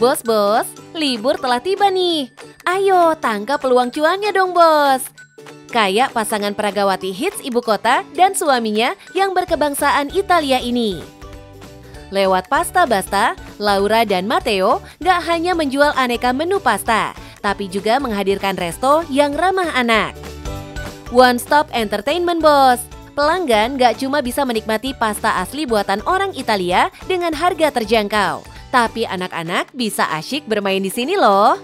Bos, libur telah tiba nih. Ayo tangkap peluang cuannya dong bos. Kayak pasangan peragawati hits ibu kota dan suaminya yang berkebangsaan Italia ini. Lewat Pasta Basta, Laura dan Matteo gak hanya menjual aneka menu pasta, tapi juga menghadirkan resto yang ramah anak. One Stop Entertainment bos. Pelanggan gak cuma bisa menikmati pasta asli buatan orang Italia dengan harga terjangkau, tapi anak-anak bisa asyik bermain di sini loh.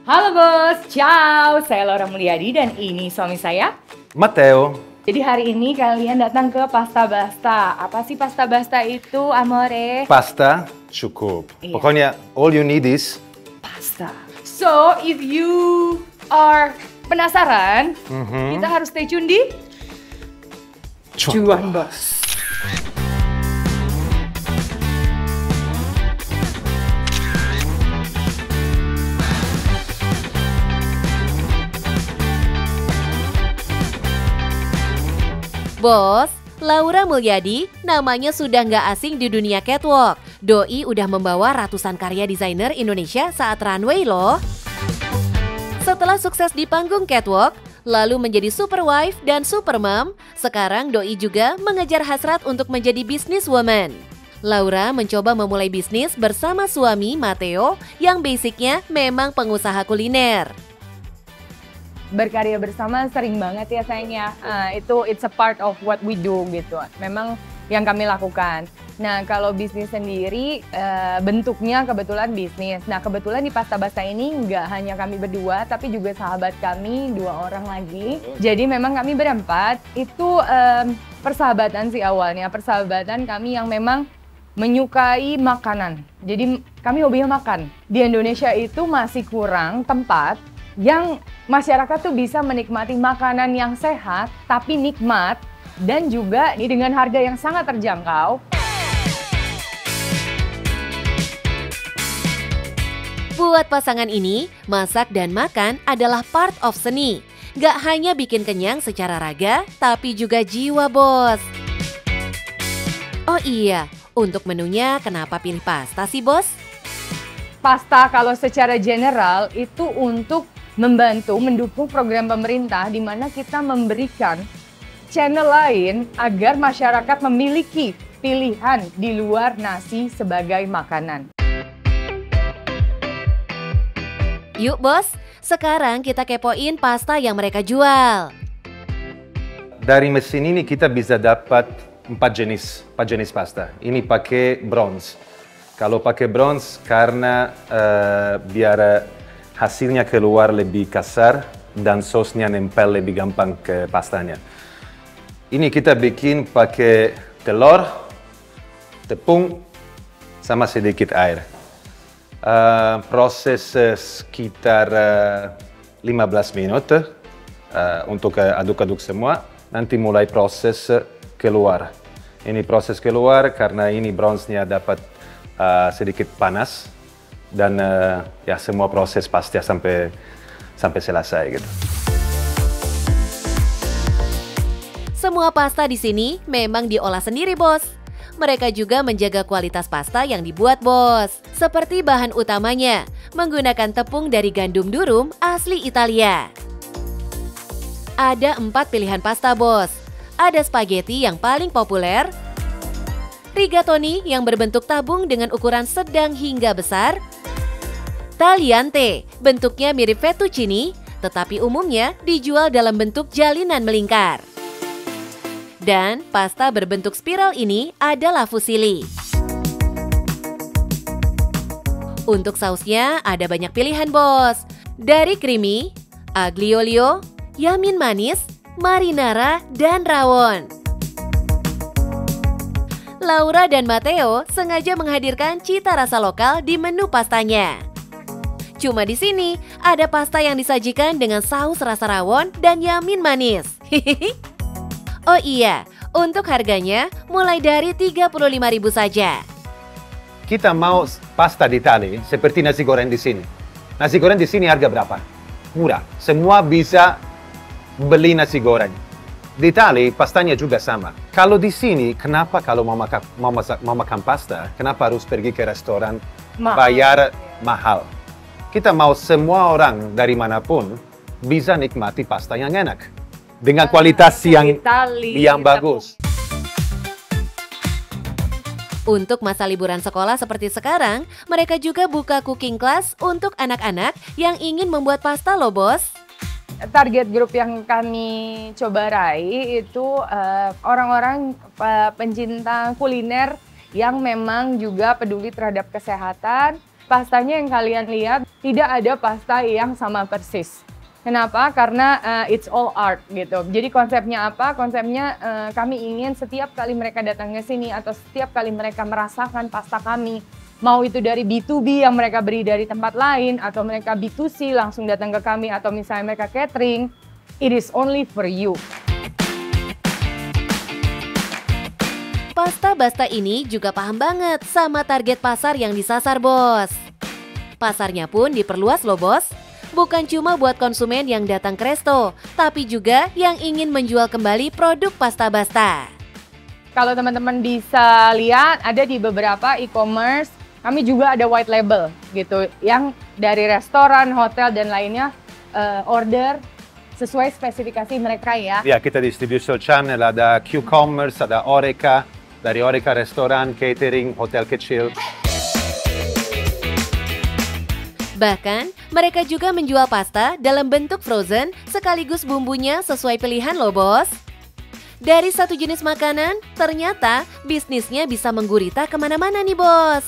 Halo bos, ciao. Saya Laura Mulyadi dan ini suami saya, Matteo. Jadi hari ini kalian datang ke Pasta Basta. Apa sih Pasta Basta itu, amore? Pasta cukup. Iya. Pokoknya all you need is Pasta. So, if you are penasaran, kita harus stay tune di Cuan Bos. Bos, Laura Mulyadi namanya sudah nggak asing di dunia catwalk. Doi udah membawa ratusan karya desainer Indonesia saat runway loh. Setelah sukses di panggung catwalk, lalu menjadi super wife dan super mom, sekarang Doi juga mengejar hasrat untuk menjadi businesswoman. Laura mencoba memulai bisnis bersama suami Matteo yang basicnya memang pengusaha kuliner. Berkarya bersama sering banget ya sayangnya. It's a part of what we do gitu. Memang yang kami lakukan. Nah kalau bisnis sendiri bentuknya kebetulan bisnis. Nah kebetulan di Pasta Basta ini nggak hanya kami berdua, tapi juga sahabat kami 2 orang lagi. Jadi memang kami berempat itu persahabatan sih awalnya. Persahabatan kami yang memang menyukai makanan. Jadi kami hobinya makan. Di Indonesia itu masih kurang tempat yang masyarakat tuh bisa menikmati makanan yang sehat tapi nikmat dan juga dengan harga yang sangat terjangkau. Buat pasangan ini, masak dan makan adalah part of seni. Gak hanya bikin kenyang secara raga, tapi juga jiwa bos. Oh iya, untuk menunya kenapa pilih pasta sih bos? Pasta kalau secara general itu untuk membantu mendukung program pemerintah di mana kita memberikan channel lain agar masyarakat memiliki pilihan di luar nasi sebagai makanan. Yuk bos, sekarang kita kepoin pasta yang mereka jual. dari mesin ini kita bisa dapat 4 jenis pasta. Ini pakai bronze. Kalau pakai bronze karena biar hasilnya keluar lebih kasar dan sosnya nempel lebih gampang ke pastanya. Ini kita bikin pakai telur, tepung, sama sedikit air. Proses sekitar 15 menit untuk aduk-aduk semua. Nanti mulai proses keluar. Ini proses keluar karena ini bronze-nya dapat sedikit panas. Dan ya semua proses pasti sampai selesai gitu. Semua pasta di sini memang diolah sendiri, bos. Mereka juga menjaga kualitas pasta yang dibuat, bos. Seperti bahan utamanya, menggunakan tepung dari gandum durum asli Italia. Ada 4 pilihan pasta, bos. Ada spaghetti yang paling populer, rigatoni yang berbentuk tabung dengan ukuran sedang hingga besar, tagliante, bentuknya mirip fettuccine, tetapi umumnya dijual dalam bentuk jalinan melingkar. Dan pasta berbentuk spiral ini adalah fusilli. Untuk sausnya ada banyak pilihan, bos. Dari creamy, aglio olio, yamin manis, marinara, dan rawon. Laura dan Matteo sengaja menghadirkan cita rasa lokal di menu pastanya. Cuma di sini ada pasta yang disajikan dengan saus rasa rawon dan yamin manis. Oh iya, untuk harganya mulai dari 35.000 saja. Kita mau pasta di Italia seperti nasi goreng di sini. Nasi goreng di sini harga berapa? Murah. Semua bisa beli nasi goreng. Di Italia pastanya juga sama. Kalau di sini, kenapa kalau mau makan pasta, kenapa harus pergi ke restoran bayar mahal. Kita mau semua orang dari manapun bisa nikmati pasta yang enak dengan kualitas yang bagus. Untuk masa liburan sekolah seperti sekarang, mereka juga buka cooking class untuk anak-anak yang ingin membuat pasta loh, Bos. Target grup yang kami coba raih itu orang-orang pencinta kuliner yang memang juga peduli terhadap kesehatan. Pastanya yang kalian lihat tidak ada pasta yang sama persis. Kenapa? Karena it's all art gitu. Jadi konsepnya apa? Konsepnya kami ingin setiap kali mereka datang ke sini atau setiap kali mereka merasakan pasta kami, mau itu dari B2B yang mereka beri dari tempat lain atau mereka B2C langsung datang ke kami atau misalnya mereka catering, it is only for you. Pasta Basta ini juga paham banget sama target pasar yang disasar, Bos. Pasarnya pun diperluas loh, Bos. Bukan cuma buat konsumen yang datang ke resto, tapi juga yang ingin menjual kembali produk Pasta Basta. Kalau teman-teman bisa lihat, ada di beberapa e-commerce, kami juga ada white label gitu, yang dari restoran, hotel, dan lainnya order sesuai spesifikasi mereka ya. Ya, kita distribution channel, ada Q-commerce, ada Horeca, dari Horeca restoran, catering, hotel kecil. Bahkan, mereka juga menjual pasta dalam bentuk frozen sekaligus bumbunya sesuai pilihan loh, Bos. Dari satu jenis makanan, ternyata bisnisnya bisa menggurita kemana-mana nih, Bos.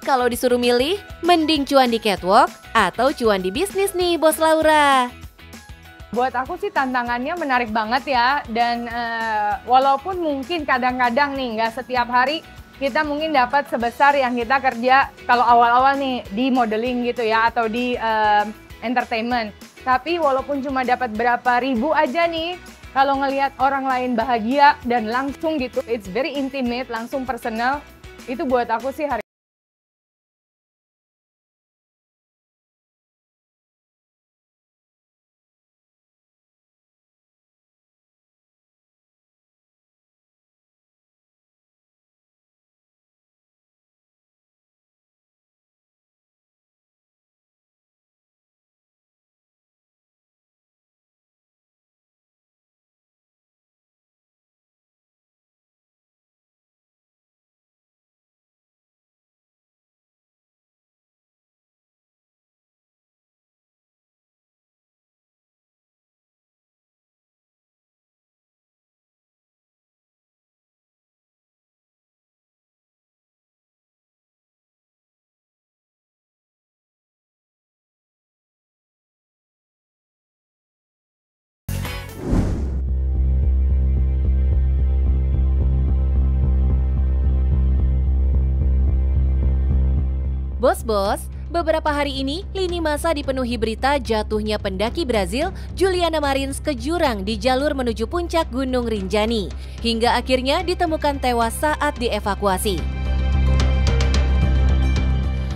Kalau disuruh milih, mending cuan di catwalk atau cuan di bisnis nih, Bos Laura. Buat aku sih tantangannya menarik banget ya, dan walaupun mungkin kadang-kadang nih nggak setiap hari kita mungkin dapat sebesar yang kita kerja kalau awal-awal nih di modeling gitu ya atau di entertainment. Tapi walaupun cuma dapat berapa ribu aja nih, kalau ngelihat orang lain bahagia dan langsung gitu, it's very intimate, langsung personal, itu buat aku sih hari. Bos-bos, beberapa hari ini lini masa dipenuhi berita jatuhnya pendaki Brazil Juliana Marins ke jurang di jalur menuju puncak Gunung Rinjani, hingga akhirnya ditemukan tewas saat dievakuasi.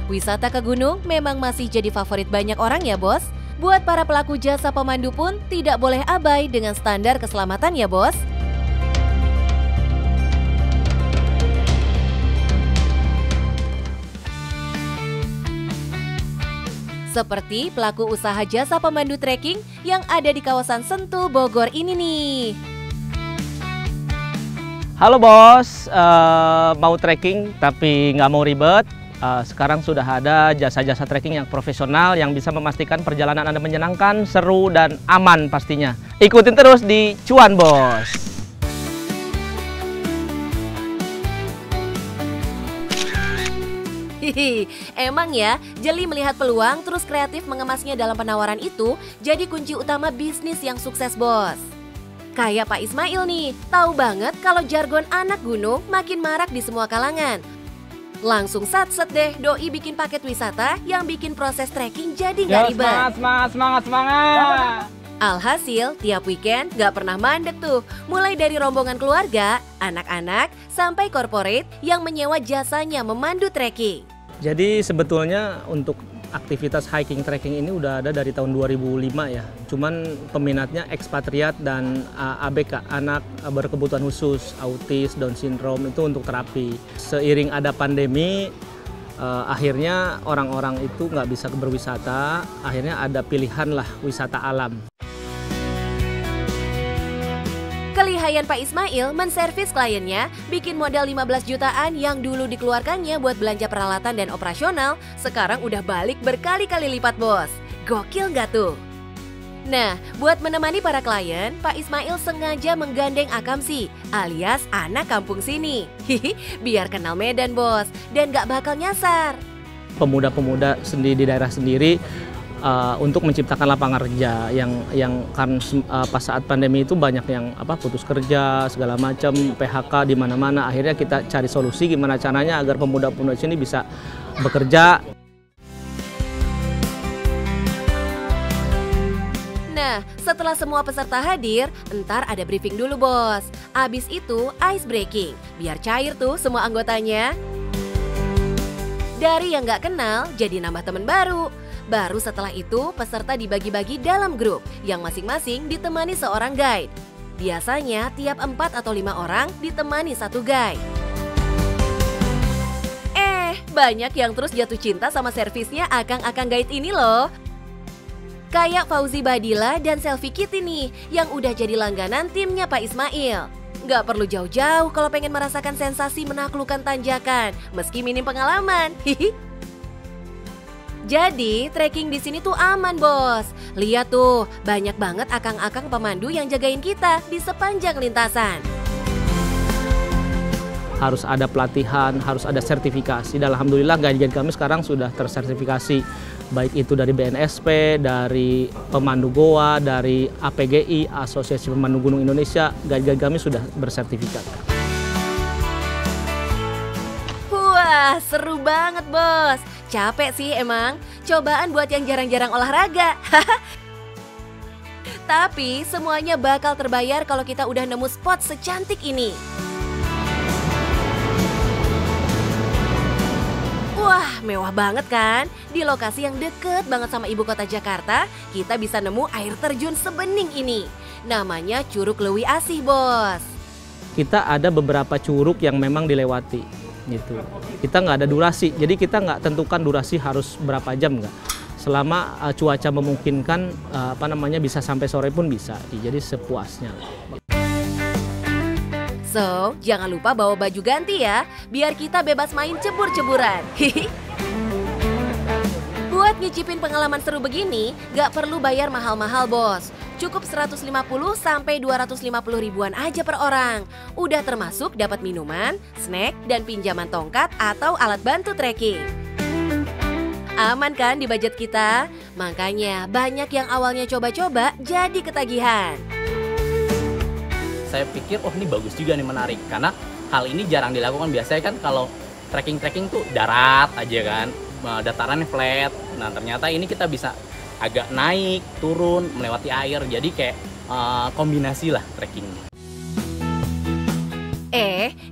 Wisata ke gunung memang masih jadi favorit banyak orang ya, Bos. Buat para pelaku jasa pemandu pun tidak boleh abai dengan standar keselamatan ya, Bos. Seperti pelaku usaha jasa pemandu trekking yang ada di kawasan Sentul, Bogor ini nih. Halo bos, mau trekking tapi nggak mau ribet. Sekarang sudah ada jasa-jasa trekking yang profesional yang bisa memastikan perjalanan Anda menyenangkan, seru, dan aman pastinya. Ikutin terus di Cuan Bos. Emang ya, jeli melihat peluang terus kreatif mengemasnya dalam penawaran itu jadi kunci utama bisnis yang sukses, Bos. Kayak Pak Ismail nih, tahu banget kalau jargon anak gunung makin marak di semua kalangan. Langsung satset deh doi bikin paket wisata yang bikin proses trekking jadi nggak ribet. Semangat! Alhasil, tiap weekend gak pernah mandek tuh. Mulai dari rombongan keluarga, anak-anak, sampai corporate yang menyewa jasanya memandu trekking. Jadi sebetulnya untuk aktivitas hiking trekking ini udah ada dari tahun 2005 ya. Cuman peminatnya ekspatriat dan ABK, anak berkebutuhan khusus, autis, Down syndrome itu untuk terapi. Seiring ada pandemi, Akhirnya orang-orang itu nggak bisa berwisata, akhirnya ada pilihan lah wisata alam. Kelihayan Pak Ismail menservis kliennya, bikin modal 15 jutaan yang dulu dikeluarkannya buat belanja peralatan dan operasional, sekarang udah balik berkali-kali lipat, bos. Gokil nggak tuh? Nah, buat menemani para klien, Pak Ismail sengaja menggandeng Akamsi, alias anak kampung sini. Hihi, biar kenal medan, bos, dan nggak bakal nyasar. Pemuda-pemuda di daerah sendiri untuk menciptakan lapangan kerja yang kan pas saat pandemi itu banyak yang putus kerja segala macam, PHK di mana-mana. Akhirnya kita cari solusi gimana caranya agar pemuda-pemuda sini bisa bekerja. Nah, setelah semua peserta hadir, entar ada briefing dulu, bos. Abis itu ice breaking, biar cair tuh semua anggotanya. Dari yang nggak kenal jadi nambah teman baru. Baru setelah itu peserta dibagi-bagi dalam grup yang masing-masing ditemani seorang guide. Biasanya tiap 4 atau 5 orang ditemani satu guide. Banyak yang terus jatuh cinta sama servisnya akang-akang guide ini loh. Kayak Fauzi Badila dan Selfie Kitty nih yang udah jadi langganan timnya Pak Ismail. Nggak perlu jauh-jauh kalau pengen merasakan sensasi menaklukkan tanjakan, meski minim pengalaman. Hihi. Jadi, trekking di sini tuh aman, bos. Lihat tuh, banyak banget akang-akang pemandu yang jagain kita di sepanjang lintasan. Harus ada pelatihan, harus ada sertifikasi. Dan alhamdulillah guide-guide kami sekarang sudah tersertifikasi. Baik itu dari BNSP, dari pemandu Goa, dari APGI, Asosiasi Pemandu Gunung Indonesia, guide-guide kami sudah bersertifikat. Wah, seru banget, bos. Capek sih emang, cobaan buat yang jarang-jarang olahraga. Tapi semuanya bakal terbayar kalau kita udah nemu spot secantik ini. Wah, mewah banget kan? Di lokasi yang deket banget sama ibu kota Jakarta, kita bisa nemu air terjun sebening ini. Namanya Curug Lewi Asih, bos. Kita ada beberapa curug yang memang dilewati. Gitu. Kita nggak ada durasi, jadi kita nggak tentukan durasi harus berapa jam nggak. Selama cuaca memungkinkan, bisa sampai sore pun bisa. Jadi sepuasnya. So, jangan lupa bawa baju ganti ya, biar kita bebas main cebur-ceburan. Buat ngicipin pengalaman seru begini, nggak perlu bayar mahal-mahal, bos. Cukup 150 sampai 250 ribuan aja per orang. Udah termasuk dapat minuman, snack, dan pinjaman tongkat atau alat bantu trekking. Aman kan di budget kita? Makanya banyak yang awalnya coba-coba jadi ketagihan. Saya pikir, oh ini bagus juga nih, menarik. Karena hal ini jarang dilakukan. Biasanya kan kalau trekking-trekking tuh darat aja kan, datarannya flat. Nah ternyata ini kita bisa agak naik, turun, melewati air, jadi kayak kombinasi lah trekkingnya.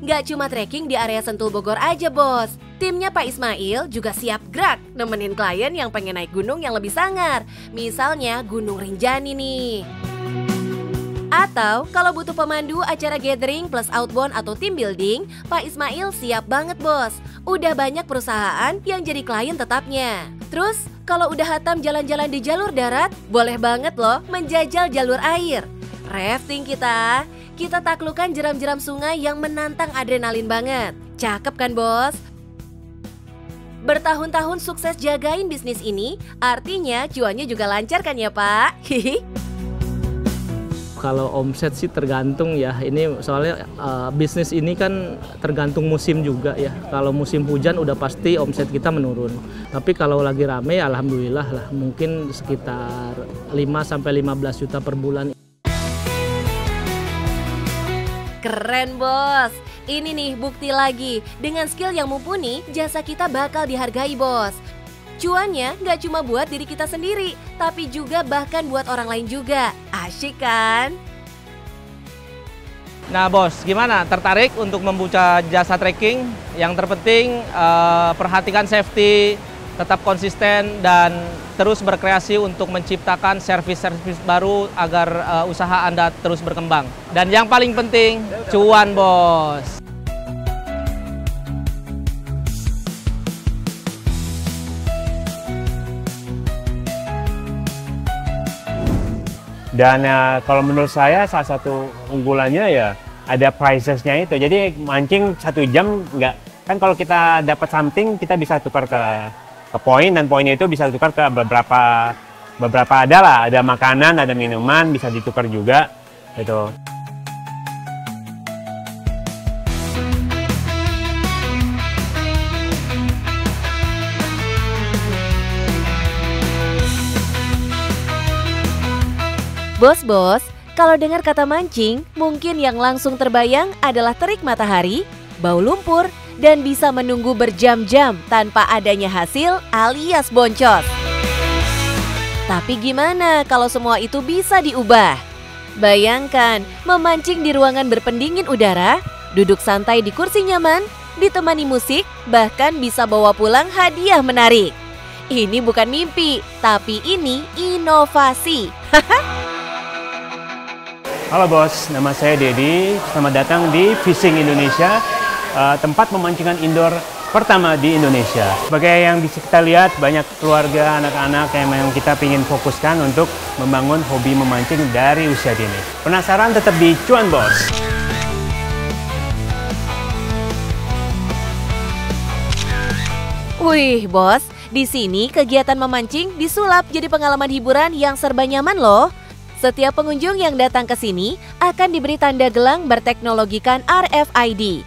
Nggak cuma trekking di area Sentul Bogor aja, bos. Timnya Pak Ismail juga siap gerak nemenin klien yang pengen naik gunung yang lebih sangar. Misalnya Gunung Rinjani nih. Atau kalau butuh pemandu acara gathering plus outbound atau team building, Pak Ismail siap banget, bos. Udah banyak perusahaan yang jadi klien tetapnya. Terus, kalau udah hatam jalan-jalan di jalur darat, boleh banget loh menjajal jalur air. Rafting kita taklukkan jeram-jeram sungai yang menantang adrenalin banget. Cakep kan, bos? Bertahun-tahun sukses jagain bisnis ini, artinya cuannya juga lancar kan ya, Pak? Hihi. Kalau omset sih tergantung ya, ini soalnya bisnis ini kan tergantung musim juga ya. Kalau musim hujan udah pasti omset kita menurun. Tapi kalau lagi rame alhamdulillah lah, mungkin sekitar 5-15 juta per bulan. Keren, bos. Ini nih bukti lagi, dengan skill yang mumpuni, jasa kita bakal dihargai, bos. Cuannya nggak cuma buat diri kita sendiri, tapi juga bahkan buat orang lain juga. Asyik kan? Nah bos, gimana? Tertarik untuk membuka jasa trekking? Yang terpenting perhatikan safety, tetap konsisten, dan terus berkreasi untuk menciptakan servis-servis baru agar usaha Anda terus berkembang. Dan yang paling penting, cuan, bos. Dan kalau menurut saya salah satu unggulannya ya ada prizesnya itu. Jadi mancing 1 jam nggak, kan kalau kita dapat something kita bisa tukar ke poin, dan poinnya itu bisa tukar ke beberapa ada makanan, ada minuman, bisa ditukar juga gitu. Bos-bos, kalau dengar kata mancing, mungkin yang langsung terbayang adalah terik matahari, bau lumpur, dan bisa menunggu berjam-jam tanpa adanya hasil alias boncos. Tapi gimana kalau semua itu bisa diubah? Bayangkan memancing di ruangan berpendingin udara, duduk santai di kursi nyaman, ditemani musik, bahkan bisa bawa pulang hadiah menarik. Ini bukan mimpi, tapi ini inovasi. Halo bos, nama saya Dedi. Selamat datang di Fishing Indonesia, tempat memancingan indoor pertama di Indonesia. Sebagai yang bisa kita lihat, banyak keluarga, anak-anak yang memang kita ingin fokuskan untuk membangun hobi memancing dari usia dini. Penasaran? Tetap di Cuan Bos. Wih bos, di sini kegiatan memancing disulap jadi pengalaman hiburan yang serba nyaman loh. Setiap pengunjung yang datang ke sini akan diberi tanda gelang berteknologikan RFID.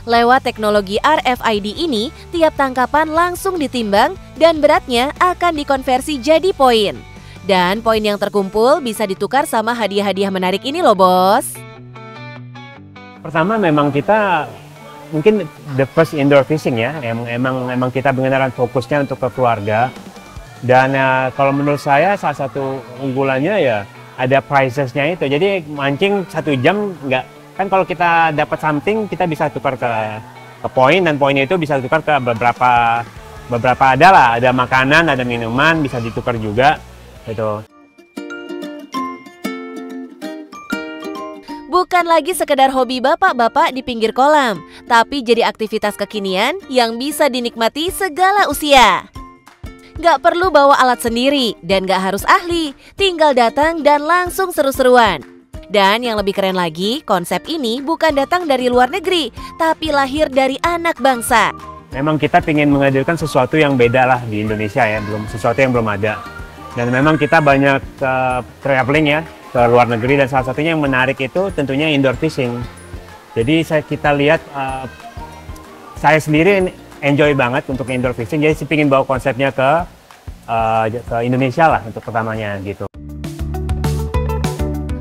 Lewat teknologi RFID ini, tiap tangkapan langsung ditimbang dan beratnya akan dikonversi jadi poin. Dan poin yang terkumpul bisa ditukar sama hadiah-hadiah menarik ini loh bos. Pertama memang kita mungkin the first indoor fishing ya, emang kita beneran fokusnya untuk ke keluarga. Dan kalau menurut saya salah satu unggulannya ya ada prizesnya itu. Jadi mancing 1 jam nggak, kan kalau kita dapat something kita bisa tukar ke poin, dan poinnya itu bisa tukar ke beberapa ada makanan, ada minuman, bisa ditukar juga gitu. Bukan lagi sekedar hobi bapak-bapak di pinggir kolam, tapi jadi aktivitas kekinian yang bisa dinikmati segala usia. Gak perlu bawa alat sendiri dan gak harus ahli, tinggal datang dan langsung seru-seruan. Dan yang lebih keren lagi, konsep ini bukan datang dari luar negeri, tapi lahir dari anak bangsa. Memang kita ingin menghadirkan sesuatu yang beda lah di Indonesia ya, sesuatu yang belum ada. Dan memang kita banyak traveling ya ke luar negeri, dan salah satunya yang menarik itu tentunya indoor fishing. Jadi kita lihat, saya sendiri enjoy banget untuk indoor fishing, jadi saya ingin bawa konsepnya ke Indonesia lah untuk pertamanya gitu.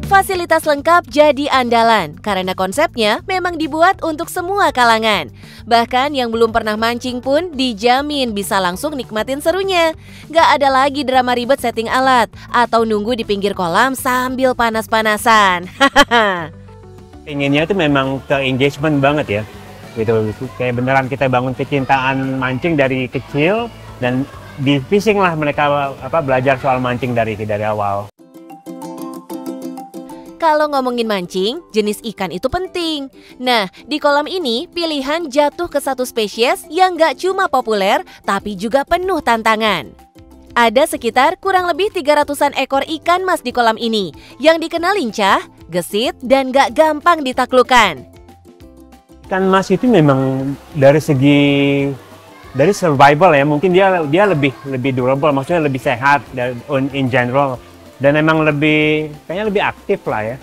Fasilitas lengkap jadi andalan karena konsepnya memang dibuat untuk semua kalangan. Bahkan yang belum pernah mancing pun dijamin bisa langsung nikmatin serunya. Gak ada lagi drama ribet setting alat atau nunggu di pinggir kolam sambil panas-panasan. Inginnya itu memang ke engagement banget ya. Gitu, kayak beneran kita bangun kecintaan mancing dari kecil, dan di fishing lah mereka belajar soal mancing dari awal. Kalau ngomongin mancing, jenis ikan itu penting. Nah, di kolam ini pilihan jatuh ke satu spesies yang gak cuma populer, tapi juga penuh tantangan. Ada sekitar kurang lebih 300-an ekor ikan mas di kolam ini, yang dikenal lincah, gesit, dan gak gampang ditaklukkan. Ikan mas itu memang dari survival ya, mungkin dia lebih durable, maksudnya lebih sehat in general, dan memang kayaknya lebih aktif lah ya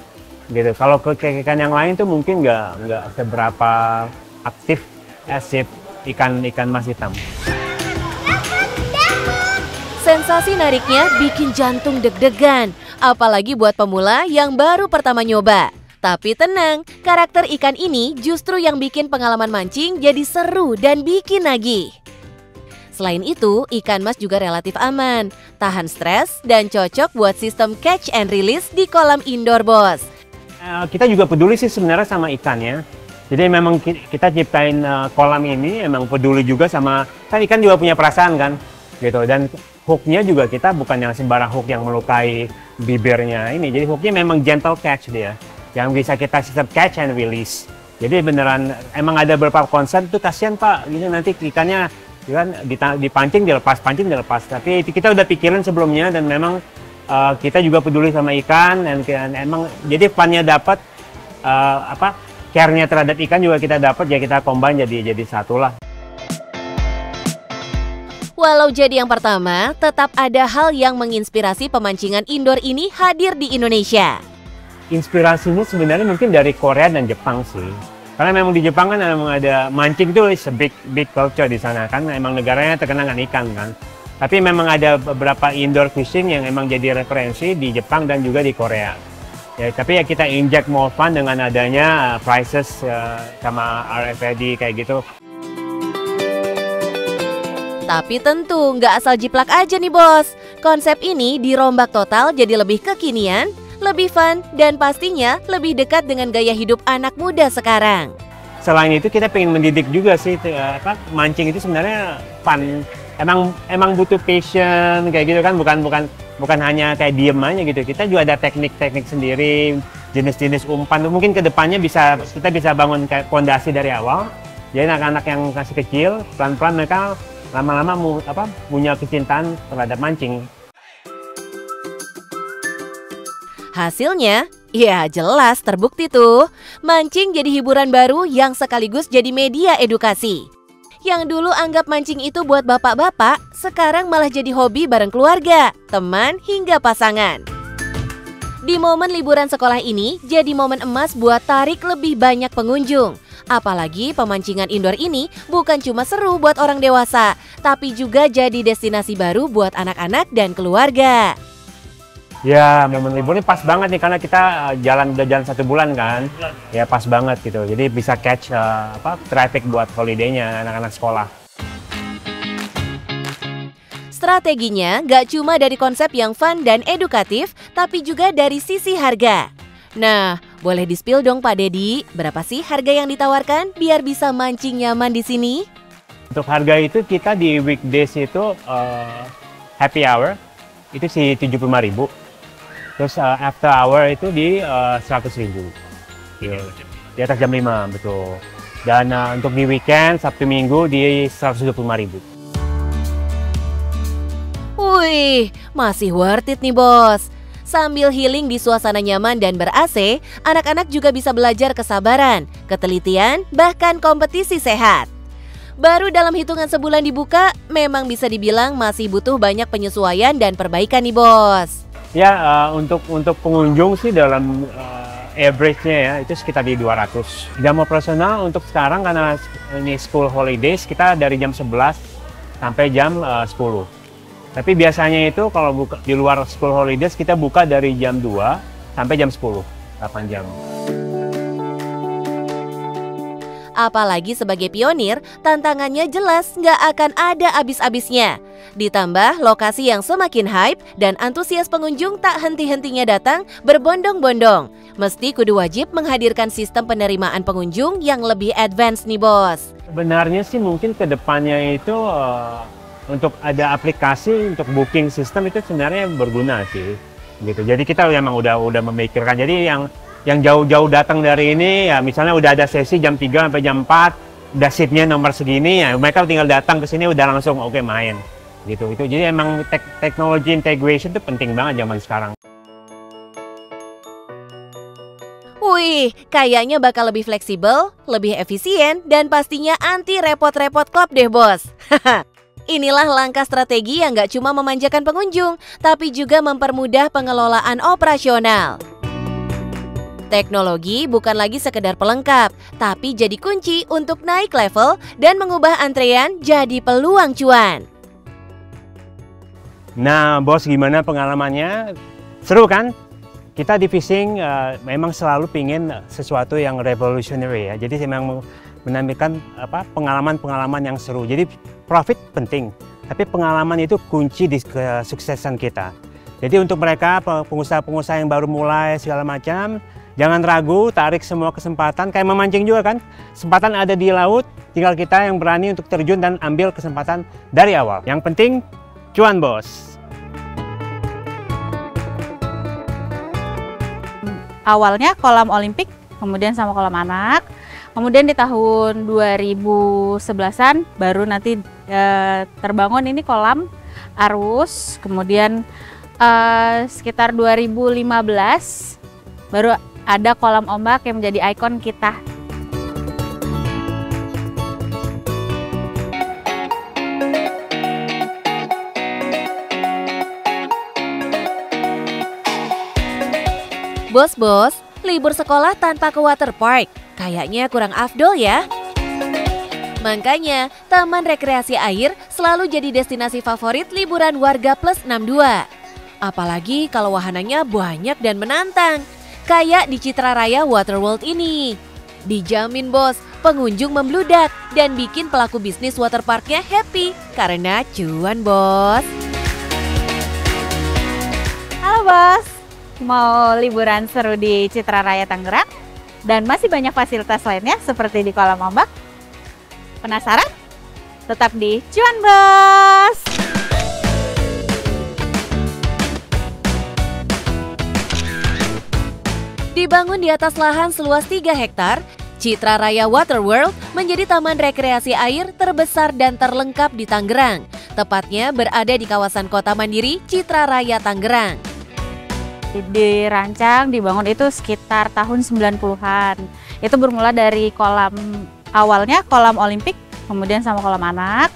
gitu. Kalau ke ikan yang lain tuh mungkin nggak seberapa aktif as ikan mas hitam. Sensasi nariknya bikin jantung deg-degan, apalagi buat pemula yang baru pertama nyoba. Tapi tenang, karakter ikan ini justru yang bikin pengalaman mancing jadi seru dan bikin nagih. Selain itu, ikan mas juga relatif aman, tahan stres, dan cocok buat sistem catch and release di kolam indoor bos. Kita juga peduli sih sebenarnya sama ikannya. Jadi memang kita ciptain kolam ini emang peduli juga sama, kan ikan juga punya perasaan kan gitu. Dan hooknya juga kita bukan yang sembarang hook yang melukai bibirnya ini. Jadi hooknya memang gentle catch dia, yang bisa kita sistem catch and release. Jadi beneran emang ada beberapa konsep tuh, kasihan Pak, gitu nanti ikannya kan dipancing dilepas, pancing dilepas. Tapi itu kita udah pikirin sebelumnya, dan memang kita juga peduli sama ikan, dan emang jadi funnya dapat, care-nya terhadap ikan juga kita dapat, ya kita combine jadi satu lah. Walau jadi yang pertama, tetap ada hal yang menginspirasi pemancingan indoor ini hadir di Indonesia. Inspirasinya sebenarnya mungkin dari Korea dan Jepang sih. Karena memang di Jepang kan memang ada mancing itu is a big culture di sana kan, emang negaranya terkenal dengan ikan kan. Tapi memang ada beberapa indoor fishing yang emang jadi referensi di Jepang dan juga di Korea. Ya, tapi ya kita inject more fun dengan adanya prizes sama RFID kayak gitu. Tapi tentu nggak asal jiplak aja nih bos. Konsep ini dirombak total jadi lebih kekinian, lebih fun, dan pastinya lebih dekat dengan gaya hidup anak muda sekarang. Selain itu kita pengen mendidik juga sih, mancing itu sebenarnya fun. Emang butuh passion kayak gitu kan, bukan hanya kayak diem aja gitu. Kita juga ada teknik-teknik sendiri, jenis-jenis umpan. Mungkin kedepannya kita bisa bangun kayak fondasi dari awal. Jadi anak-anak yang masih kecil, pelan-pelan mereka lama-lama punya kecintaan terhadap mancing. Hasilnya, ya jelas terbukti tuh. Mancing jadi hiburan baru yang sekaligus jadi media edukasi. Yang dulu anggap mancing itu buat bapak-bapak, sekarang malah jadi hobi bareng keluarga, teman, hingga pasangan. Di momen liburan sekolah ini, jadi momen emas buat tarik lebih banyak pengunjung. Apalagi pemancingan indoor ini bukan cuma seru buat orang dewasa, tapi juga jadi destinasi baru buat anak-anak dan keluarga. Ya, momen libur ini pas banget nih karena kita udah jalan 1 bulan kan. Ya pas banget gitu. Jadi bisa catch traffic buat holiday-nya anak-anak sekolah. Strateginya nggak cuma dari konsep yang fun dan edukatif, tapi juga dari sisi harga. Nah, boleh di-spill dong Pak Dedi, berapa sih harga yang ditawarkan biar bisa mancing nyaman di sini? Untuk harga itu kita di weekdays itu happy hour itu sih 75.000. Terus after hour itu di 100.000. Di atas jam 5, betul. Dan untuk di weekend, Sabtu Minggu di 125.000. Wih, masih worth it nih bos. Sambil healing di suasana nyaman dan ber-AC, anak-anak juga bisa belajar kesabaran, ketelitian, bahkan kompetisi sehat. Baru dalam hitungan sebulan dibuka, memang bisa dibilang masih butuh banyak penyesuaian dan perbaikan nih bos. Ya, untuk pengunjung sih dalam average-nya ya, itu sekitar di 200. Jam operasional untuk sekarang karena ini school holidays, kita dari jam 11 sampai jam 10. Tapi biasanya itu kalau buka di luar school holidays, kita buka dari jam 2 sampai jam 10, 8 jam. Apalagi sebagai pionir, tantangannya jelas nggak akan ada habis-habisnya. Ditambah lokasi yang semakin hype dan antusias pengunjung tak henti-hentinya datang berbondong-bondong. Mesti kudu wajib menghadirkan sistem penerimaan pengunjung yang lebih advance nih bos. Sebenarnya sih mungkin kedepannya itu untuk ada aplikasi untuk booking sistem itu sebenarnya berguna sih. Gitu. Jadi kita memang udah memikirkan. Jadi yang jauh-jauh datang dari ini ya misalnya udah ada sesi jam 3 sampai jam 4, udah seatnya nomor segini ya mereka tinggal datang ke sini udah langsung oke main gitu. Itu jadi emang teknologi integration itu penting banget zaman sekarang. Wih, kayaknya bakal lebih fleksibel, lebih efisien, dan pastinya anti repot-repot klub deh bos. Inilah langkah strategi yang gak cuma memanjakan pengunjung, tapi juga mempermudah pengelolaan operasional. Teknologi bukan lagi sekedar pelengkap, tapi jadi kunci untuk naik level dan mengubah antrean jadi peluang cuan. Nah, bos gimana pengalamannya? Seru kan? Kita di fishing memang selalu pingin sesuatu yang revolutionary ya. Jadi memang menampilkan pengalaman-pengalaman yang seru. Jadi profit penting, tapi pengalaman itu kunci di kesuksesan kita. Jadi untuk mereka pengusaha-pengusaha yang baru mulai segala macam, jangan ragu, tarik semua kesempatan. Kayak memancing juga kan, kesempatan ada di laut, tinggal kita yang berani untuk terjun dan ambil kesempatan dari awal. Yang penting, cuan bos. Awalnya kolam Olimpik, kemudian sama kolam anak. Kemudian di tahun 2011-an baru nanti terbangun ini kolam arus, kemudian sekitar 2015 baru ada kolam ombak yang menjadi ikon kita. Bos-bos, libur sekolah tanpa ke waterpark kayaknya kurang afdol ya. Makanya, Taman Rekreasi Air selalu jadi destinasi favorit liburan warga plus 62. Apalagi kalau wahananya banyak dan menantang, kayak di Citra Raya Waterworld ini. Dijamin bos, pengunjung membludak dan bikin pelaku bisnis waterparknya happy karena cuan bos. Halo bos, mau liburan seru di Citra Raya Tangerang dan masih banyak fasilitas lainnya seperti di kolam ombak? Penasaran? Tetap di Cuan Bos! Dibangun di atas lahan seluas 3 hektar, Citra Raya Waterworld menjadi taman rekreasi air terbesar dan terlengkap di Tangerang. Tepatnya berada di kawasan Kota Mandiri Citra Raya Tangerang. Dirancang, dibangun itu sekitar tahun 90-an. Itu bermula dari kolam, awalnya kolam Olimpik, kemudian sama kolam anak.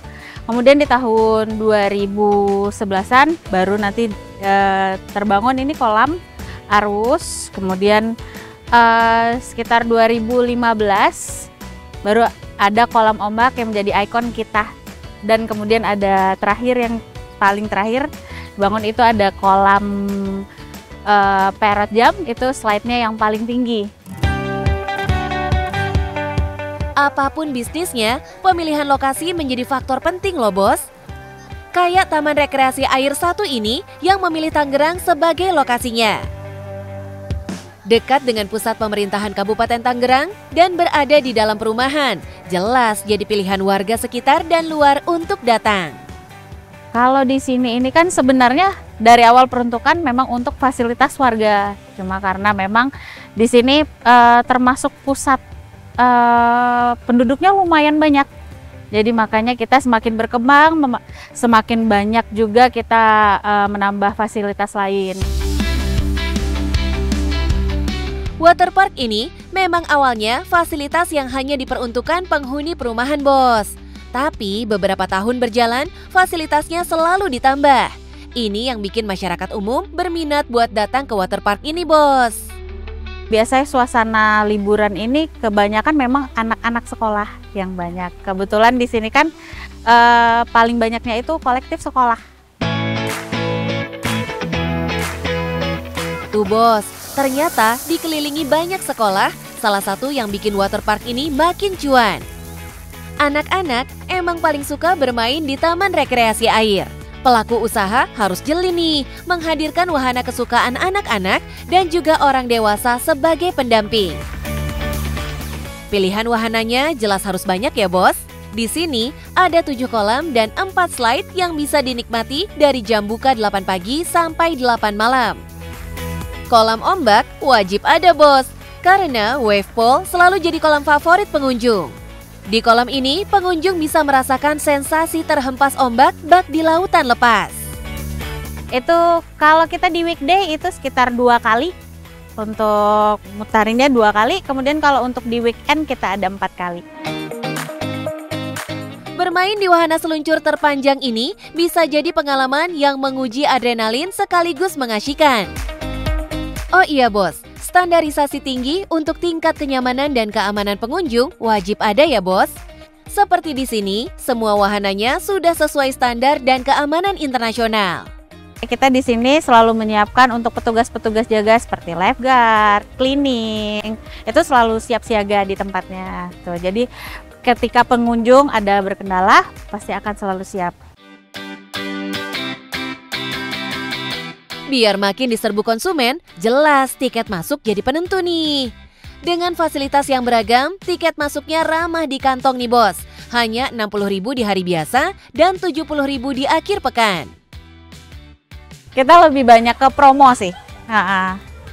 Kemudian di tahun 2011-an baru nanti terbangun ini kolam arus. Kemudian sekitar 2015 baru ada kolam ombak yang menjadi ikon kita. Dan kemudian ada terakhir, yang paling terakhir bangun itu ada kolam parrot jump, itu slide-nya yang paling tinggi. Apapun bisnisnya, pemilihan lokasi menjadi faktor penting loh bos. Kayak Taman Rekreasi Air 1 ini yang memilih Tangerang sebagai lokasinya. Dekat dengan pusat pemerintahan Kabupaten Tangerang dan berada di dalam perumahan, jelas jadi pilihan warga sekitar dan luar untuk datang. Kalau di sini ini kan sebenarnya dari awal peruntukan memang untuk fasilitas warga. Cuma karena memang di sini termasuk pusat penduduknya lumayan banyak. Jadi makanya kita semakin berkembang, semakin banyak juga kita menambah fasilitas lain. Waterpark ini memang awalnya fasilitas yang hanya diperuntukkan penghuni perumahan bos. Tapi beberapa tahun berjalan, fasilitasnya selalu ditambah. Ini yang bikin masyarakat umum berminat buat datang ke waterpark ini bos. Biasanya suasana liburan ini kebanyakan memang anak-anak sekolah yang banyak. Kebetulan di sini kan paling banyaknya itu kolektif sekolah. Tuh bos, ternyata dikelilingi banyak sekolah, salah satu yang bikin waterpark ini makin cuan. Anak-anak emang paling suka bermain di taman rekreasi air. Pelaku usaha harus jeli nih, menghadirkan wahana kesukaan anak-anak dan juga orang dewasa sebagai pendamping. Pilihan wahananya jelas harus banyak ya bos. Di sini ada 7 kolam dan 4 slide yang bisa dinikmati dari jam buka 8 pagi sampai 8 malam. Kolam ombak wajib ada bos, karena wave pool selalu jadi kolam favorit pengunjung. Di kolam ini, pengunjung bisa merasakan sensasi terhempas ombak bak di lautan lepas. Itu kalau kita di weekday itu sekitar 2 kali. Untuk mutarinnya 2 kali, kemudian kalau untuk di weekend kita ada 4 kali. Bermain di wahana seluncur terpanjang ini bisa jadi pengalaman yang menguji adrenalin sekaligus mengasyikkan. Oh iya bos, standarisasi tinggi untuk tingkat kenyamanan dan keamanan pengunjung wajib ada ya bos. Seperti di sini, semua wahananya sudah sesuai standar dan keamanan internasional. Kita di sini selalu menyiapkan untuk petugas-petugas jaga seperti lifeguard, cleaning, itu selalu siap siaga di tempatnya. Tuh, jadi ketika pengunjung ada berkendala, pasti akan selalu siap. Biar makin diserbu konsumen, jelas tiket masuk jadi penentu nih. Dengan fasilitas yang beragam, tiket masuknya ramah di kantong nih bos. Hanya 60.000 di hari biasa dan 70.000 di akhir pekan. Kita lebih banyak ke promo sih.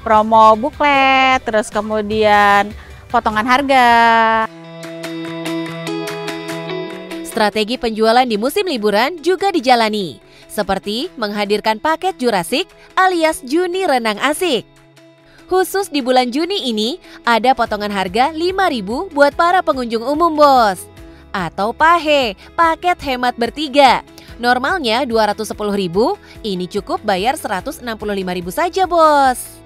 Promo buklet, terus kemudian potongan harga. Strategi penjualan di musim liburan juga dijalani. seperti menghadirkan paket Jurassic alias Juni Renang Asik. Khusus di bulan Juni ini, ada potongan harga 5.000 buat para pengunjung umum, Bos. Atau PAHE, paket hemat bertiga. Normalnya 210.000, ini cukup bayar 165.000 saja, Bos.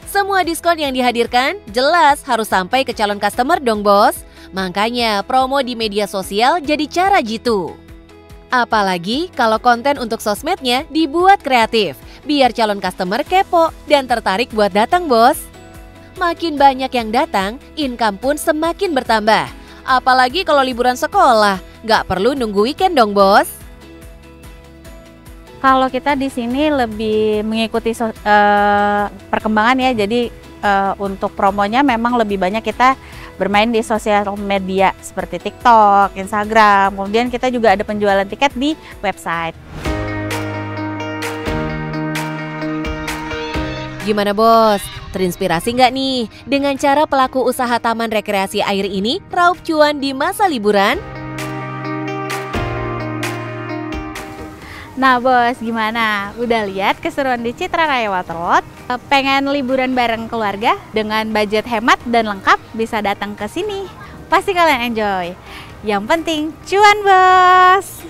Semua diskon yang dihadirkan jelas harus sampai ke calon customer dong, Bos. Makanya promo di media sosial jadi cara jitu. Apalagi kalau konten untuk sosmednya dibuat kreatif, biar calon customer kepo dan tertarik buat datang, Bos. Makin banyak yang datang, income pun semakin bertambah. Apalagi kalau liburan sekolah, nggak perlu nunggu weekend dong, Bos. Kalau kita di sini lebih mengikuti perkembangan ya, jadi untuk promonya memang lebih banyak kita bermain di sosial media seperti TikTok, Instagram, kemudian kita juga ada penjualan tiket di website. Gimana, Bos? Terinspirasi nggak nih dengan cara pelaku usaha taman rekreasi air ini raup cuan di masa liburan? Nah, Bos, gimana? Udah lihat keseruan di Citra Raya Waterworld? Pengen liburan bareng keluarga dengan budget hemat dan lengkap, bisa datang ke sini. Pasti kalian enjoy. Yang penting cuan, Bos!